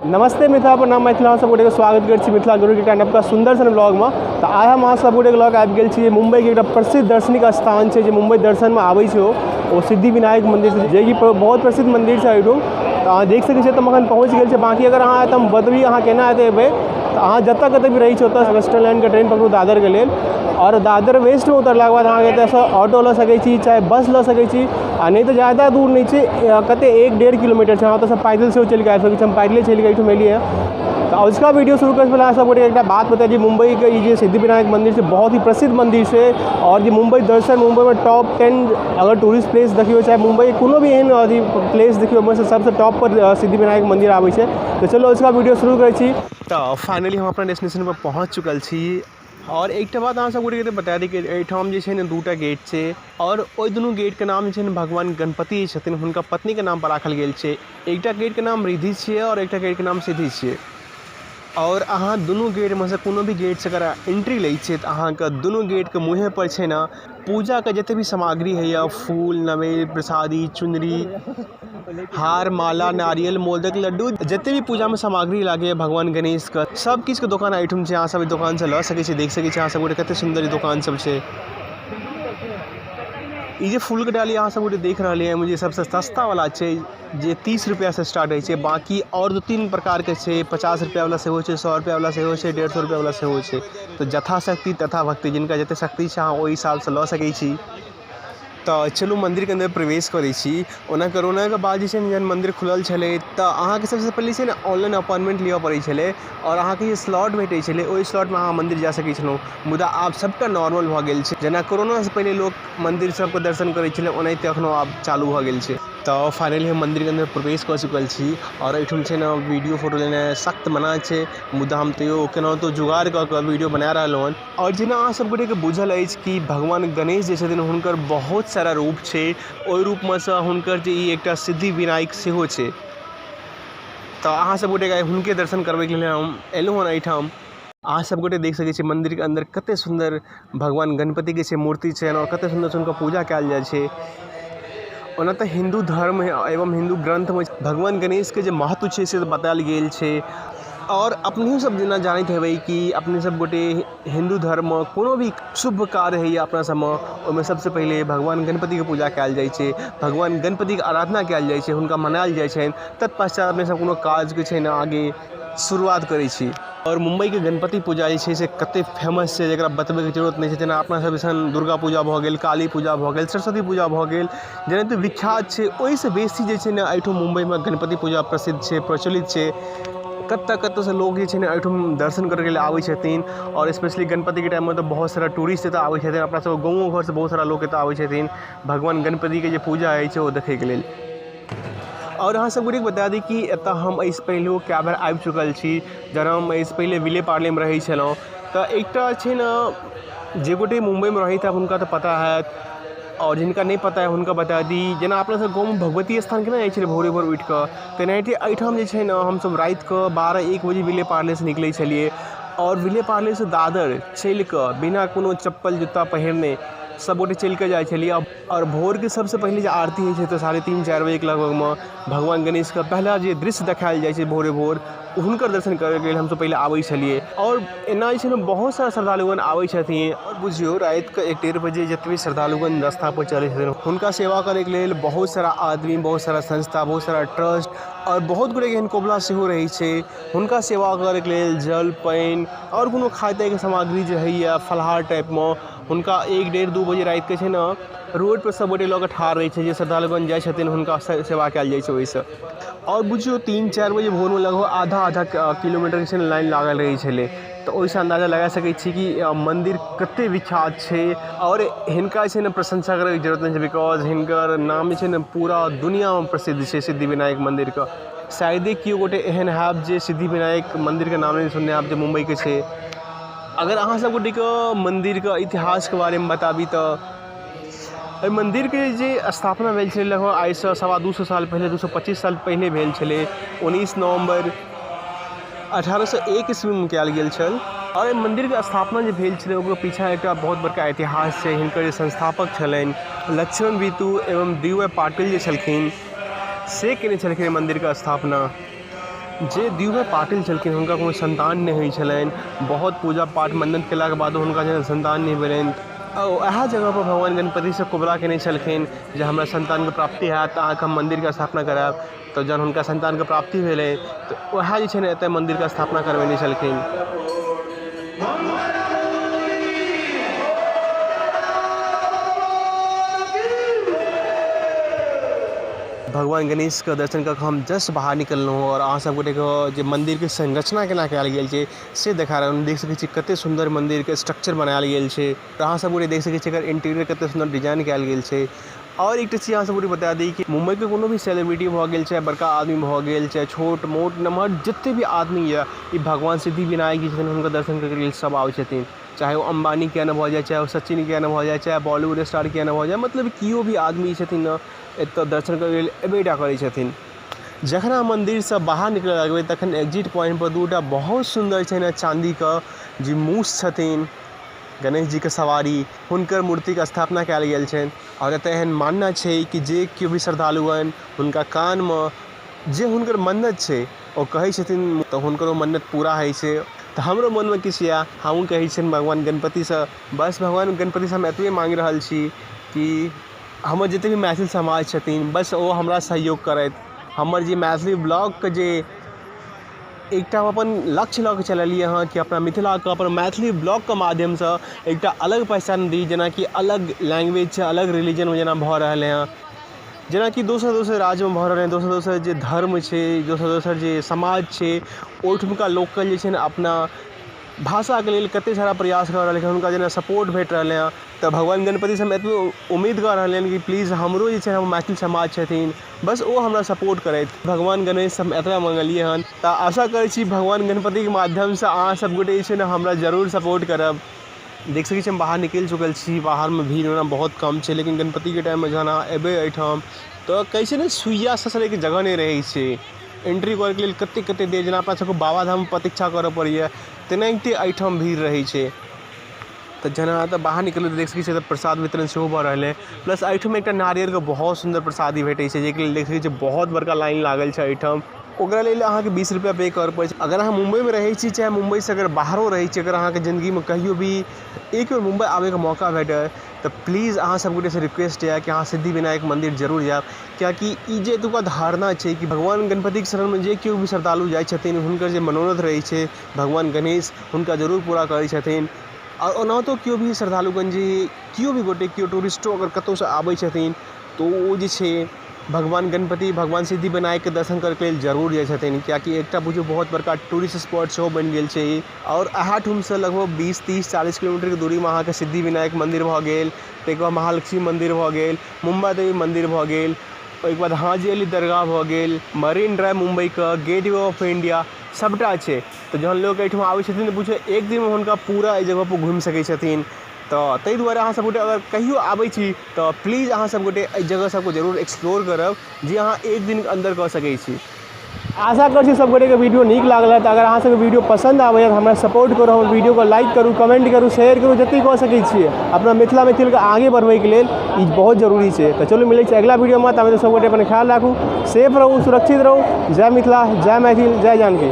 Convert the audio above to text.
नमस्ते मिथिला पर नाम मैथिला सब गोटे स्वागत कर मिथिला गुरु के नवका सुंदर सन ब्लॉग में। तो आइ हम अहाँ सब गोटे लग आबि गेल छी मुंबई के एक प्रसिद्ध दार्शनिक स्थान है, मुंबई दर्शन में आबै छै ओ सिद्धि विनायक मंदिर है, जे कि बहुत प्रसिद्ध मंदिर है। तो अहाँ देख सकै छियै, हम अखन पहुँच गेल छै। बाकी अगर अहाँ एतऽ बतबी अहाँ केना एबै, तो अहाँ जतऽ कतऽ भी रही छै ओतऽ वेस्टर्न लाइन के ट्रेन पकड़ू दादर के लेल, और दादर वेस्ट में उतरलाक बाद अहाँ एतऽसँ ऑटो लऽ सकै छी, चाहे बस लऽ सकै छी, आ नहीं तो ज़्यादा दूर नहीं छै, कते 1-1.5 किलोमीटर है। अहाँ ओतऽसँ पैदल से चल के आबि सकै छी। हम पैदले चल के एहिठाम एलियै हैं। तो उसका वीडियो शुरू करने से पहले सब गोटे एक बात बता दी, मुंबई के ये सिद्धि विनायक मंदिर से बहुत ही प्रसिद्ध मंदिर है, और ये मुंबई दर्शन मुंबई में टॉप 10 अगर टूरिस्ट प्लेस देखियो, चाहे मुंबई कोनो भी एहन अथी प्लेस देखियो, में से सबसे टॉप पर सिद्धि विनायक मंदिर आबै छै। तो चलो उसका वीडियो शुरू करै छी। तो फाइनली हम अपना डेस्टिनेशन पर पहुँच चुकल छी, और एक बात अहाँ सब गोटे बता दी कि एहिठाम जे छै ने दूटा गेट छै, और ओहि दुनू गेट के नाम छै भगवान गणपति छथिन, हुनका पत्नी के नाम पर राखल गेल छै। एकटा गेट के नाम रिद्धि छियै और एकटा गेट के नाम सिद्धि छियै। और अहाँ दुनू गेट में से कोनो भी गेट से अगर एंट्री लै छियै, तो अहाँ के दुनू गेट के मुँहे पर छै ना पूजा के जते भी सामग्री है, या फूल नवेद प्रसादी चुनरी हार माला नारियल मोदक लड्डू जते भी पूजा में सामग्री लागे भगवान गणेश का सब किछ के दुकान आइटम छै। अहाँ सब दुकान से लऽ सकै छी, देख सकै छी अहाँ सब गोटे कते सुंदर दुकान सब छै। ये फूल के डाली अहाँ सब गोटे देख रहे हैं, मुझे सबसे सस्ता वाला छै, जे 30 रुपया से स्टार्ट है। बाकी और 2-3 प्रकार के छै, 50 रुपया वाला सेहो छै, 100 रुपया वाला सेहो छै, 150 रुपया वाला सेहो छै। तो यथाशक्ति तथा भक्ति, जिनका जते शक्ति छै अहाँ ओहि हिसाब से लऽ सकै छी। तो चलू मंदिर के अंदर प्रवेश करै छी। ओना कोरोना के बाद जहन मंदिर खुलल छलै, तो अहाँ के सबसे पहले छै ने ऑनलाइन अपॉइंटमेंट लिअ पड़ै छलै, और अहाँ के जे स्लॉट भेटै छलै ओहि स्लॉट में अहाँ मंदिर जा सकै छलहुँ। मुदा आब सबटा नॉर्मल भऽ गेल छै, जेना कोरोना से पहले लोग मंदिर सबके दर्शन करै छलै, ओनाहिते एखनो आब चालू भऽ गेल छै। तो फाइनली हम मंदिर के अंदर प्रवेश कर चुकल छी, और एहिठाम छै ने वीडियो फोटो लेनाइ सख्त मना छै, मुदा हम तैयो केनाहितो जुगाड़ कऽ के वीडियो बना रहलहुँ हन। और जेना अहाँ सब गोटे के बुझल अछि कि भगवान गणेश जे छथिन हुनकर बहुत सारा रूप छै, ओहि रूप में से हुनकर जे ई एकटा सिद्धि विनायक सेहो छै। तो अहाँ सब गोटे के हुनके दर्शन करबै के लेल हम एलहुँ हन एहिठाम। अहाँ सब गोटे देख सकै छी मंदिर के अंदर कते सुंदर भगवान गणपति के छै मूर्ति छै, और कते सुंदर से हुनका पूजा कयल जाइ छै। ओना तो हिंदू धर्म एवं हिंदू ग्रंथ में भगवान गणेश के जो महत्व छै से बतायल गेल छै। और अपने सब जेना जानते हेबै कि अपने सब गोटे हिंदू धर्म में कोनो भी शुभ कार्य है अपना सब में, ओहिमे सबसे पहले भगवान गणपति के पूजा कयल जाइ छै, भगवान गणपति के आराधना कयल जाइ छै, हुनका मनायल जाइ छनि। तत्पश्चात अपने सब कोनो काज के छै ने आगे शुरुआत करै छी। और मुंबई के गणपति पूजा जे छै से कते फेमस छै, जकरा बतबै के जरूरत नहीं छै। जेना अपना सब सन दुर्गा पूजा भऽ गेल, काली पूजा भऽ गेल, सरस्वती पूजा भऽ गेल, जेनाहिते विख्यात छै, ओहिसँ बेसी जे छै ने एहिठाम मुंबई में गणपति पूजा प्रसिद्ध छै, प्रचलित छै। कतऽ से लोग जे छै ने एहिठाम दर्शन करय के लिए आबै छथिन, और स्पेशली गणपति के टाइम में तो बहुत सारा टूरिस्ट एतऽ आबै छथिन। अपना सब गाँवो घर से बहुत सारा लोग एतऽ आबै छथिन भगवान गणपति के जे पूजा होइ छै ओ देखै के लेल। और अहाँ सब गोटे बता दी कि एतऽ हम एहिसँ पहिले कए बेर आबि चुकल छी। जब हम एहिसँ पहिले विले पार्ले में रहै छलहुँ, तऽ एकटा छै ने जे गोटे मुंबई में रहैत हुनका तऽ पता हैत, और जिनका नहीं पता है हुनका बता दी। जेना अपना सब गाँव में भगवती स्थान केना जाइ छलै भोरे भोर उठि कऽ, तेनाहिते एहिठाम जे छै ने हमसब राति कऽ 12-1 बजे विले पार्ले से निकलै छलियै, और विले पार्ले से दादर चलि कऽ बिना कोनो चप्पल जूता पहिरने सब गोटे चलि के जाइ छलियै। और भोर के सबसे पहले जो आरती होइ छै तो 3:30-4 बजे के लगभग में भगवान गणेश का पहला जे दृश्य देखायल जाइ छै भोरे भोर, हुनकर दर्शन करय के लेल हमसब पहले आबै छलियै। और एना जे छै ने बहुत सारा श्रद्धालुगण आबै छथिन, और बुझियौ राति के 1-1.5 बजे जतबे श्रद्धालुगण रास्ता पर चलै छथिन, हुनका सेवा करे के लेल बहुत सारा आदमी, बहुत सारा संस्था, बहुत सारा ट्रस्ट, और बहुत गोटे एहन कोबला सेहो रहै छै, हुनका सेवा करे के लेल जल पानि और कोनो खाय ताय के सामग्री जे होइए फलाहार टाइप में, हुनका 1-1.5-2 बजे राति के छै ने रोड पर सब गोटे लऽ कऽ ठाढ़ रहै छै, जे श्रद्धालुगण जाइ छथिन हुनका सेवा कयल जाइ छै ओहिसँ। और बुझियौ 3-4 बजे भोर में लगभग आधा किलोमीटर के छै ने लाइन लागल रहै छलै। तो ओहिसँ अंदाजा लगा सकै छी कि मंदिर कते विख्यात छै, और हिनका छै ने प्रशंसा करे के जरूरत नहीं छै, बिकॉज हिनकर नाम छै ने पूरा दुनिया में प्रसिद्ध छै सिद्धि विनायक मंदिर का। शायदे केओ गोटे एहन हैब जे सिद्धि विनायक मंदिर के नाम नहीं सुनने हैब, जे मुंबई के छै। अगर अहाँ सब गोटे के मंदिर के इतिहास के बारे में बताबी तो एहि मंदिर के जे स्थापना भेल छलै लगभग आइसँ 250 साल पहले, 225 साल पहले भेल छलै। 19 नवंबर 1801 ईस्वी में कयल गेल छल। और एहि मंदिर के स्थापना जे भेल छलै ओकर पीछा एकटा बहुत बड़का इतिहास छै। हिनकर जे संस्थापक छलनि लक्ष्मण बीतू एवं डी.वाई. पाटिल जे छलखिन, से केने छलखिन मंदिर के स्थापना। जे दिव्य पाटिल छलखिन हुनका कोनो संतान नहीं हुई छलनि, बहुत पूजा पाठ मन्नत केलाके बादो हुनका जेना संतान नहीं भेलनि। वएह जगह पर भगवान गणपति से कोबरा केने छलखिन जे हमरा संतानके प्राप्ति हैत तऽ अहाँके हम मन्दिरके स्थापना करायब। तऽ जहन हुनका संतानके प्राप्ति भेलै तऽ वएह जे छै ने एतऽ मन्दिरके स्थापना करबेने छलखिन। भगवान गणेश के दर्शन करके हम जस्ट बाहर निकललहुँ और अहाँ सब गोटे जे मंदिर के संरचना केना कयल गेल छै से देखा रहल। देख सकै छी कते सुंदर मंदिर के स्ट्रक्चर बनायल गेल छै। अहाँ सब गोटे देख सकै छी एकर इंटीरियर कते सुंदर डिजाइन कयल गेल छै। और एक चीज अहाँ सब गोटे बता दी कि मुंबई के कोनो भी सेलिब्रिटी भऽ गेल, चाहे बड़का आदमी भऽ गेल, चाहे छोट मोट नमहर जते भी आदमी यऽ ई भगवान सिद्धि विनायक जी छथिन हुनकर दर्शन करैके लेल सब आबै छथिन। चाहे वो अंबानी किया न भऽ जाए, चाहे वो सचिन किया न भऽ जाए, चाहे बॉलीवुड स्टार किया न भऽ जाए, मतलब केओ भी आदमी छथिन न एतऽ दर्शन करैके लेल एबेटा करै छथिन। जखन अहाँ मन्दिरसँ बाहर निकलऽ लगबै तखन एग्जिट पॉइंट पर दूटा बहुत सुन्दर छै ने चाँदीके जे मूस छथिन गणेश जी के सवारी, हुनकर मूर्तिके स्थापना कयल गेल छनि। और एतऽ एहन मानना छै कि जे केओ भी श्रद्धालुअन हुनका कानमे जे हुनकर मन्नत छै ओ कहै छथिन तऽ हुनकरो मन्नत पूरा होइ छै। तऽ हमरो मनमे किछु यऽ, हमहूँ कहै छियनि भगवान गणपतिसँ, बस भगवान गणपतिसँ हम एतबे माँगि रहल छी कि हमर जते भी मैथिल समाज छथिन बस ओ हमरा सहयोग करथि। हमर जे मैथिली ब्लॉगके जे एकटा अपन लक्ष्य लऽ कऽ चललियै हँ कि अपना मिथिलाके अपन मैथिली ब्लॉगके माध्यमसँ एकटा अलग पहचान दी, जेनाकि अलग लैंग्वेज छै, अलग रिलीजनमे जेना भऽ रहलै हँ, जेनाकि दोसर दोसर राज्यमे भऽ रहलै हँ, दोसर दोसर जे धर्म छै, दोसर दोसर जे समाज छै ओहिठुमका लोकल जे छै ने अपना भाषाके लेल कतेक सारा प्रयास कऽ रहलै हँ, हुनका जेना सपोर्ट भेट रहलै हँ। तऽ भगवान गणपतिसँ हम एतबे उम्मीद कऽ रहलियनि कि प्लीज हमरो जे छै हम मैथिल समाज छथिन बस ओ हमरा सपोर्ट करथि। भगवान गणेशसँ हम एतबे मङ्गलियै हन, तऽ आशा करै छी भगवान गणपतिके माध्यमसँ अहाँ सब गोटे जे छै ने हमरा जरूर सपोर्ट करब। देख सकै छी हम बाहर निकलि चुकल छी, बाहरमे भीड़ ओना बहुत कम छै, लेकिन गणपतिके टाइममे जहन अहाँ एबै एहिठाम तऽ कहै छै ने सुइया ससरैके जगह नहि रहै छै। एंट्री करैके लेल कतेक कतेक देर, जेना अपना सबके बाबाधाम प्रतीक्षा करऽ पड़ैए तेनाहिते एहिठाम भीड़ रहै छै। तऽ जेना तऽ बाहर निकलू तऽ देख सकै छी तऽ प्रसाद वितरण सेहो भऽ रहलै। प्लस एहिठाम एकटा नारियलके बहुत सुन्दर प्रसादी भेटै छै जाहिके लेल देख सकै छी बहुत बड़का लाइन लागल छै एहिठाम। ओकरा लेल अहाँके 20 रुपैआ पे करऽ पड़ै छै। अगर अहाँ मुम्बईमे रहै छी चाहे मुम्बईसँ अगर बाहरो रहै छी, अगर अहाँके ज़िन्दगीमे कहियो भी एक बेर मुम्बई आबैके मौका भेटै तऽ प्लीज अहाँ सब गोटेसँ रिक्वेस्ट यऽ कि अहाँ सिद्धि विनायक मन्दिर जरूर जायब। कियाकि ई जे एतुका धारणा छै कि भगवान गणपतिके शरणमे जे केओ भी श्रद्धालु जाइ छथिन हुनकर जे मनोरथ रहै छै भगवान गणेश हुनका जरूर पूरा करै छथिन। और ओनाहितो केओ भी श्रद्धालुगण जे केओ भी गोटे केओ टूरिस्टो अगर कतहुसँ आबै छथिन तऽ ओ जे छै भगवान गणपति भगवान सिद्धि विनायकके दर्शन करैके लेल जरूर जाइ छथिन। कियाकि एकटा बुझियौ बहुत बड़का टूरिस्ट स्पॉट सेहो बनि गेल छै ई। और अहाँ ठुमसँ लगभग 20, 30, 40 किलोमीटरके दूरीमे अहाँके सिद्धि विनायक मन्दिर भऽ गेल, ताहिके बाद महालक्ष्मी मन्दिर भऽ गेल, मुम्बा देवी मन्दिर भऽ गेल, ओहिके बाद हाजी अली दरगाह भऽ गेल, मरीन ड्राइव मुम्बईके, गेटवे ऑफ इंडिया सबटा छै। तऽ जहन लोक एहिठाम आबै छथिन तऽ बुझियौ एक दिनमे हुनका पूरा एहि जगहपर घुमि सकै छथिन। तऽ ताहि दुआरे अहाँ सब गोटे अगर कहियो आबै छी तऽ प्लीज अहाँ सब गोटे एहि जगह सबको जरूर एक्सप्लोर करब जे अहाँ एक दिनके अन्दर कऽ सकै छी। आशा करै छी सब गोटेके वीडियो नीक लागल है। तऽ अगर अहाँ सबके वीडियो पसंद आबैए तऽ हमरा सपोर्ट करू, हमर वीडियोके लाइक करू, कमेंट करू, शेयर करू, जतेक कऽ सकै छियै। अपना मैथिलके आगे बढ़बैके लेल ई बहुत जरूरी छै। तऽ चलू मिलै छै अगिला वीडियोमे, ताबे सब गोटे अपन ख्याल राखू, सेफ रहू, सुरक्षित रहू। जय मिथिला, जय मैथिल, जय जानकी।